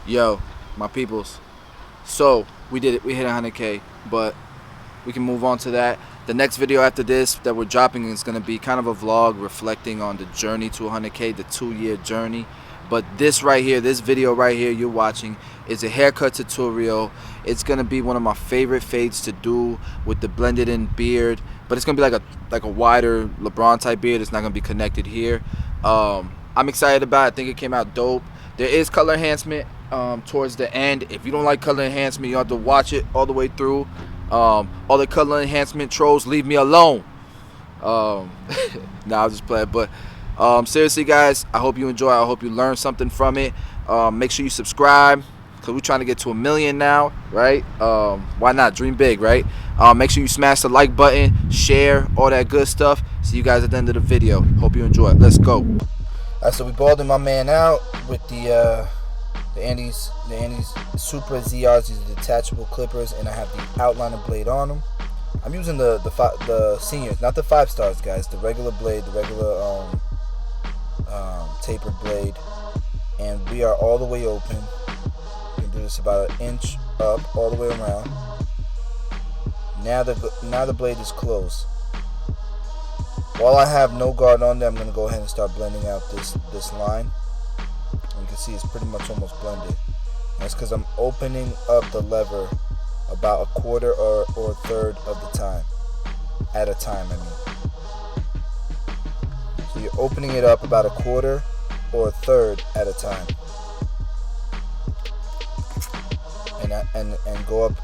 Yo, my peoples. So we did it. We hit 100K, but we can move on to that. The next video after this that we're dropping is gonna be kind of a vlog reflecting on the journey to 100K, the 2-year journey. But this right here, this video right here you're watching is a haircut tutorial. It's gonna be one of my favorite fades to do with the blended in beard, but it's gonna be like a wider LeBron type beard. It's not gonna be connected here. I'm excited about it. I think it came out dope. There is color enhancement towards the end. If you don't like color enhancement, you have to watch it all the way through. All the color enhancement trolls, leave me alone. Nah, I'll just play it. But seriously, guys, I hope you enjoy. I hope you learn something from it. Make sure you subscribe, because we're trying to get to 1 million now, right? Why not? Dream big, right? Make sure you smash the like button, share, all that good stuff. See you guys at the end of the video. Hope you enjoy it. Let's go. Alright, so we balding my man out with the Andes Super ZRs. These are detachable clippers, and I have the outliner blade on them. I'm using the seniors, not the 5 stars, guys. The regular blade, the regular tapered blade, and we are all the way open. We can do this about 1 inch up, all the way around. Now the blade is closed. While I have no guard on there, I'm going to go ahead and start blending out this line. And you can see it's pretty much almost blended. And that's because I'm opening up the lever about a quarter or a third of the time. At a time, I mean. So you're opening it up about a quarter or a third at a time. And go up,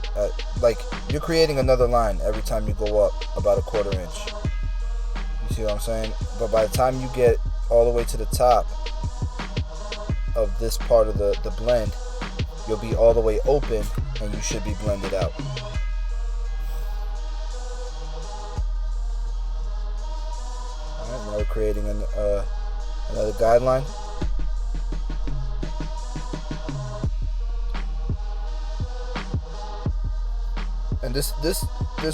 like you're creating another line every time you go up about a quarter inch. You see what I'm saying? But by the time you get all the way to the top of this part of the blend, you'll be all the way open and you should be blended out. Alright, now we're creating another guideline. And this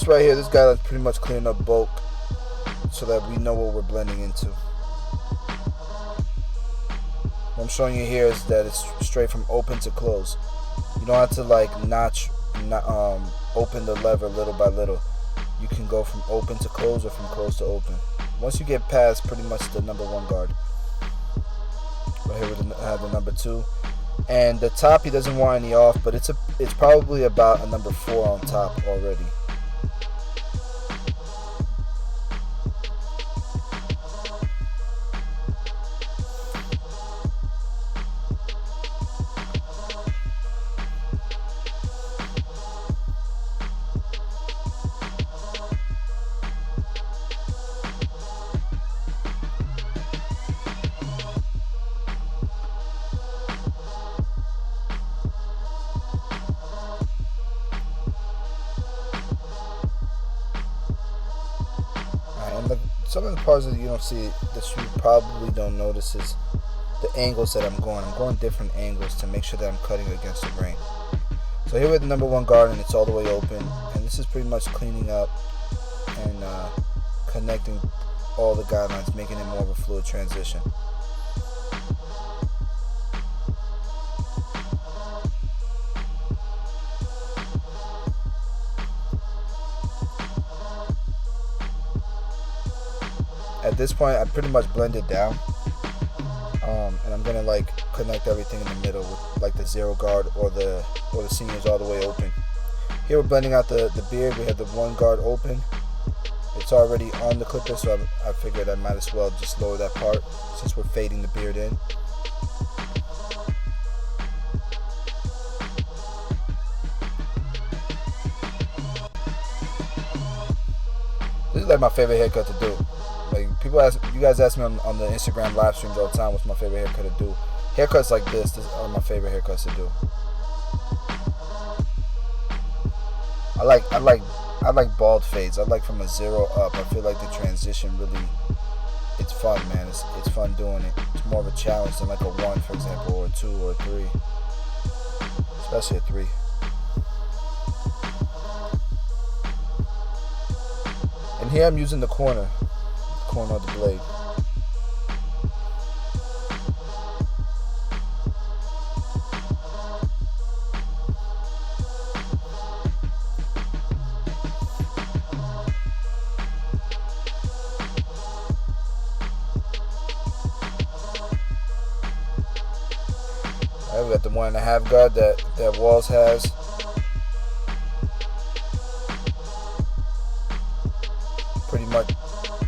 right here, this guideline pretty much cleaning up bulk so that we know what we're blending into. What I'm showing you here is that it's straight from open to close. You don't have to like open the lever little by little. You can go from open to close or from close to open. Once you get past pretty much the number 1 guard. Right here we have the number 2. And the top, he doesn't want any off, but it's probably about a number 4 on top already. Some of the parts that you don't see, that you probably don't notice, is the angles that I'm going. I'm going different angles to make sure that I'm cutting against the grain. So here with the number 1 guard, and it's all the way open, and this is pretty much cleaning up and connecting all the guidelines, making it more of a fluid transition. At this point, I pretty much blended down, and I'm gonna like connect everything in the middle with like the 0 guard or the seniors all the way open. Here we're blending out the beard. We have the 1 guard open. It's already on the clipper, so I figured I might as well just lower that part since we're fading the beard in. This is like my favorite haircut to do. Like you guys ask me on the Instagram live streams all the time, what's my favorite haircut to do? Haircuts like this are my favorite haircuts to do. I like bald fades. I like from a 0 up. I feel like the transition really, it's fun, man. It's fun doing it. It's more of a challenge than like a 1, for example, or a 2 or a 3, especially a 3. And here I'm using the corner of the blade. we got the 1.5 guard that Walls has.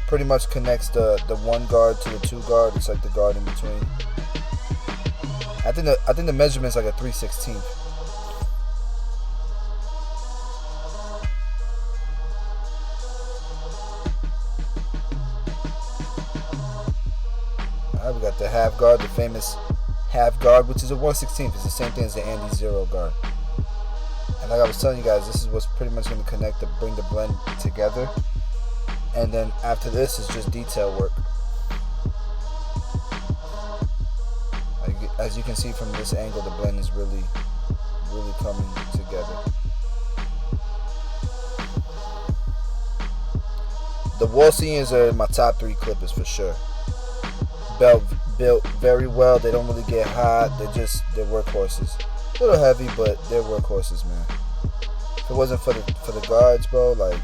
Pretty much connects the 1 guard to the 2 guard. It's like the guard in between. I think the measurement's like a 3/16. Alright, we got the half guard, the famous half guard, which is a 1/16. It's the same thing as the Andy 0 guard. And like I was telling you guys, this is what's pretty much going to connect to bring the blend together. And then after this is just detail work. As you can see from this angle, the blend is really coming together. The wall seniors are my top 3 clippers for sure. Built very well. They don't really get hot. They're workhorses. A little heavy, but they're workhorses, man. If it wasn't for the guards, bro, like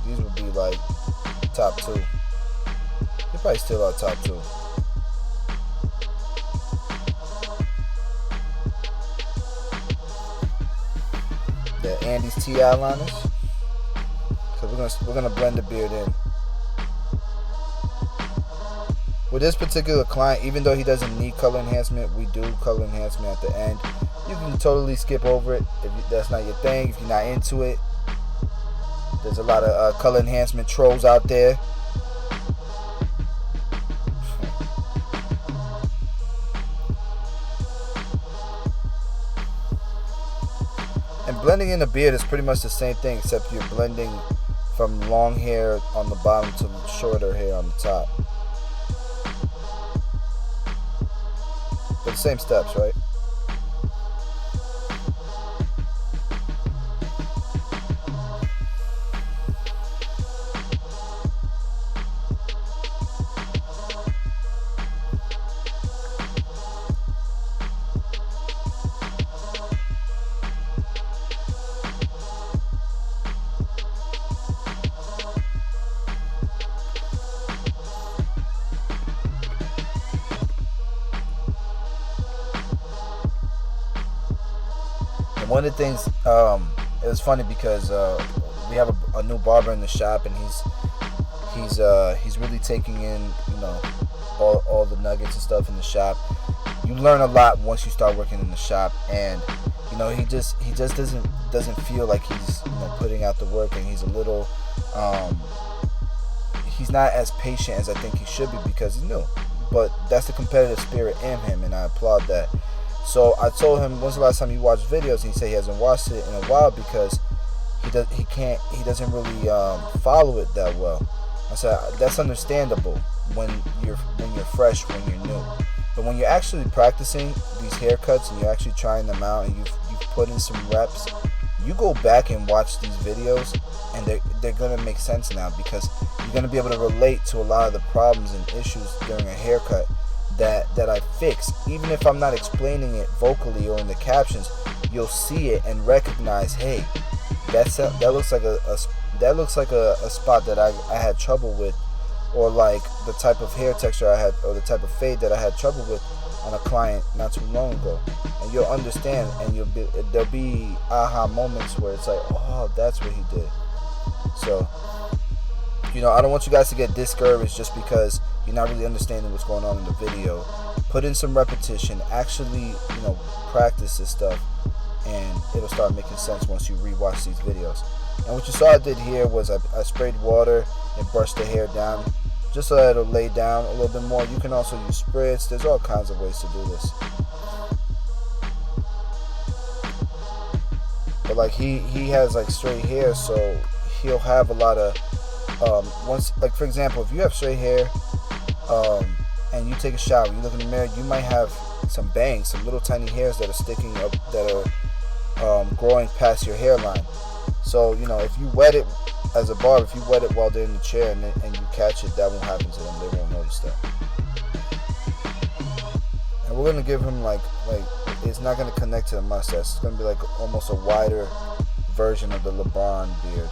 these would be like top 2. They probably still are top 2. The Andy's TI liners. So we're gonna blend the beard in. With this particular client, even though he doesn't need color enhancement, we do color enhancement at the end. You can totally skip over it if that's not your thing, if you're not into it. There's a lot of color enhancement trolls out there. And blending in the beard is pretty much the same thing, except you're blending from long hair on the bottom to shorter hair on the top. But the same steps, right? One of the things, it was funny because we have a new barber in the shop, and he's really taking in, you know, all the nuggets and stuff in the shop. You learn a lot once you start working in the shop, and you know he just doesn't feel like he's, you know, putting out the work, and he's a little he's not as patient as I think he should be because he's new. But that's the competitive spirit in him, and I applaud that. So I told him, when's the last time you watched videos? And he said he hasn't watched it in a while because he doesn't really follow it that well. I said that's understandable when you're fresh, when you're new. But when you're actually practicing these haircuts and you're actually trying them out and you've put in some reps, you go back and watch these videos and they're gonna make sense now, because you're gonna be able to relate to a lot of the problems and issues during a haircut that I fix. Even if I'm not explaining it vocally or in the captions, you'll see it and recognize, hey, that looks like a spot that I had trouble with, or like the type of hair texture I had, or the type of fade that I had trouble with on a client not too long ago. And you'll understand, and there'll be aha moments where it's like, oh, that's what he did. So, you know, I don't want you guys to get discouraged just because you're not really understanding what's going on in the video. Put in some repetition, actually, you know, practice this stuff, and it'll start making sense once you rewatch these videos. And what you saw I did here was I sprayed water and brushed the hair down just so that it'll lay down a little bit more. You can also use spritz. There's all kinds of ways to do this. But like he has like straight hair, so he'll have a lot of once, like for example, if you have straight hair and you take a shower, you look in the mirror, you might have some bangs, some little tiny hairs that are sticking up, that are growing past your hairline. So, you know, if you wet it as a barber, if you wet it while they're in the chair and you catch it, that won't happen to them. They won't notice that. And we're gonna give him like it's not gonna connect to the mustache. It's gonna be like almost a wider version of the LeBron beard.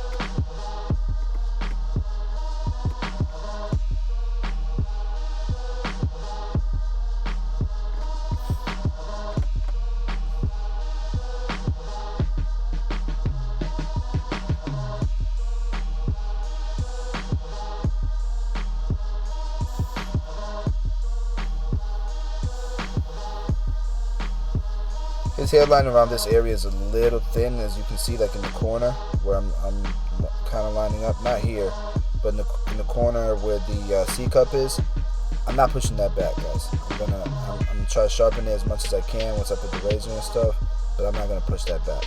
His hairline around this area is a little thin, as you can see, like in the corner where I'm kind of lining up. Not here, but in the corner where the C cup is. I'm not pushing that back, guys. I'm gonna try to sharpen it as much as I can once I put the razor and stuff, but I'm not gonna push that back.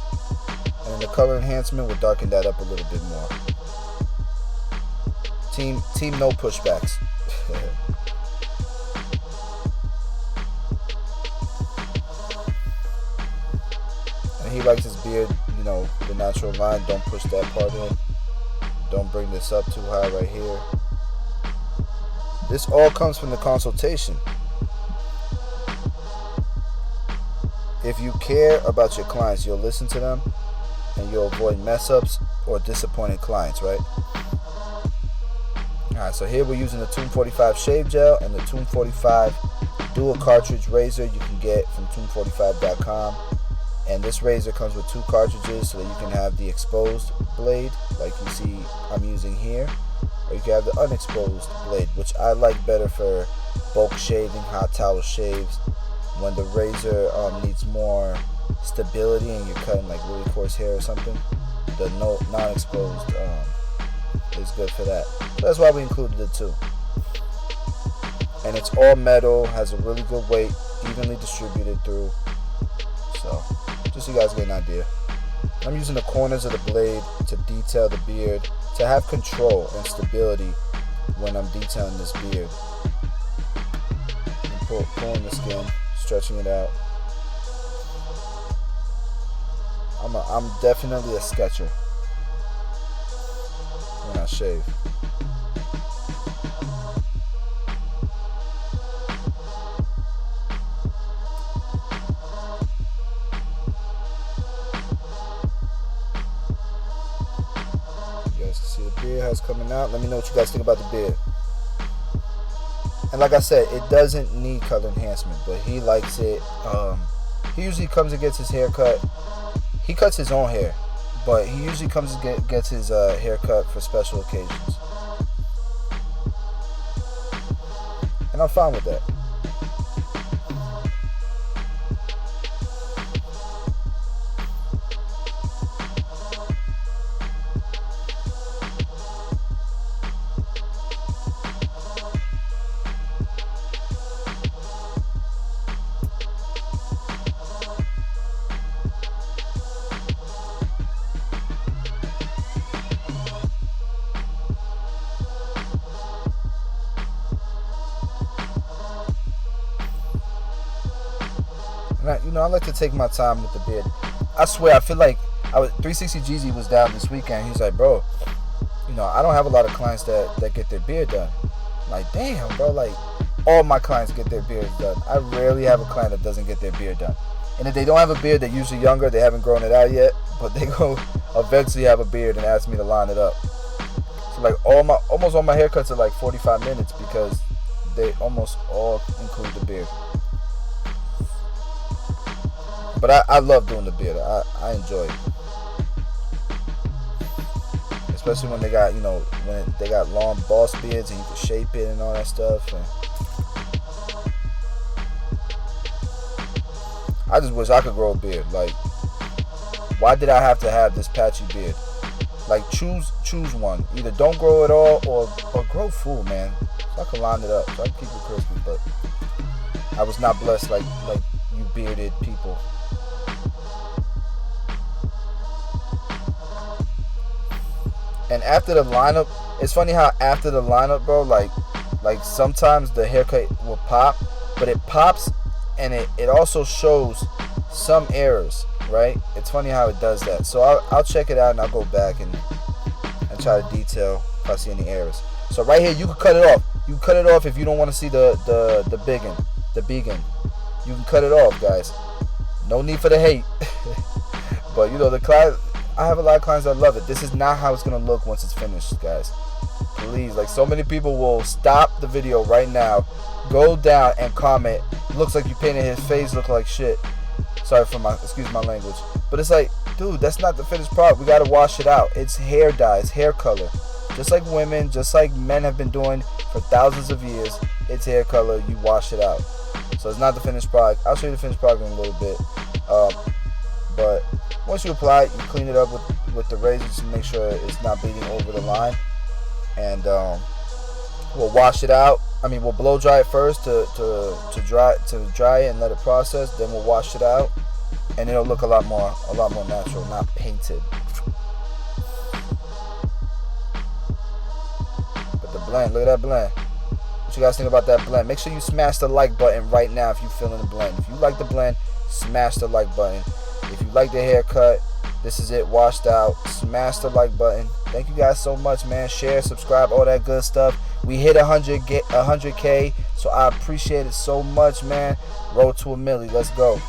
And in the color enhancement, we'll darken that up a little bit more. Team no pushbacks. And he likes his beard, you know, the natural line. Don't push that part in. Don't bring this up too high right here. This all comes from the consultation. If you care about your clients, you'll listen to them and you'll avoid mess ups or disappointed clients, right? Alright, so here we're using the Tomb 45 shave gel and the Tomb 45 dual cartridge razor you can get from tomb45.com. And this razor comes with 2 cartridges so that you can have the exposed blade like you see I'm using here, or you can have the unexposed blade, which I like better for bulk shaving, hot towel shaves, when the razor needs more stability and you're cutting like really coarse hair or something. The non-exposed is good for that. So that's why we included it too. And it's all metal, has a really good weight, evenly distributed through. So just so you guys get an idea. I'm using the corners of the blade to detail the beard, to have control and stability when I'm detailing this beard. I'm pulling the skin, stretching it out. I'm definitely a sketcher when I shave. See the beard has coming out. Let me know what you guys think about the beard. And like I said, it doesn't need color enhancement, but he likes it. He usually comes and gets his hair cut. He cuts his own hair, but he usually comes and gets his hair cut for special occasions. And I'm fine with that. I like to take my time with the beard. I swear, I feel like 360 Jeezy was down this weekend. He's like, bro, I don't have a lot of clients that get their beard done. I'm like, damn, bro, like all my clients get their beards done. I rarely have a client that doesn't get their beard done. And if they don't have a beard, they're usually younger. They haven't grown it out yet, but they go eventually have a beard and ask me to line it up. So like almost all my haircuts are like 45 minutes because they almost all include the beard. But I love doing the beard. I enjoy it. Especially when they got, when they got long boss beards and you can shape it and all that stuff. And I just wish I could grow a beard. Like, why did I have to have this patchy beard? Like, choose one. Either don't grow at all or grow full, man. So I can line it up. So I can keep it crispy. But I was not blessed like you bearded people. And after the lineup, it's funny how after the lineup, bro, like sometimes the haircut will pop, but it pops and it also shows some errors, right? It's funny how it does that. So I'll check it out and I'll go back and try to detail if I see any errors. So right here, you can cut it off. You can cut it off if you don't want to see the began. You can cut it off, guys. No need for the hate. But the class, I have a lot of clients that love it. This is not how it's gonna look once it's finished, guys. Please, like so many people will stop the video right now, go down and comment, looks like you painted his face look like shit. Sorry for excuse my language. But it's like, dude, that's not the finished product. We gotta wash it out. It's hair dye, it's hair color. Just like women, just like men have been doing for thousands of years, it's hair color, you wash it out. So it's not the finished product. I'll show you the finished product in a little bit. But once you apply it, you clean it up with the razor to make sure it's not bleeding over the line. And we'll wash it out. We'll blow dry it first to dry it and let it process. Then we'll wash it out, and it'll look a lot more natural, not painted. But the blend, look at that blend. What you guys think about that blend? Make sure you smash the like button right now if you're feeling the blend. If you like the blend, smash the like button. If you like the haircut, this is it, washed out. Smash the like button. Thank you guys so much, man. Share, subscribe, all that good stuff. We hit 100K, so I appreciate it so much, man. Road to 1 million. Let's go.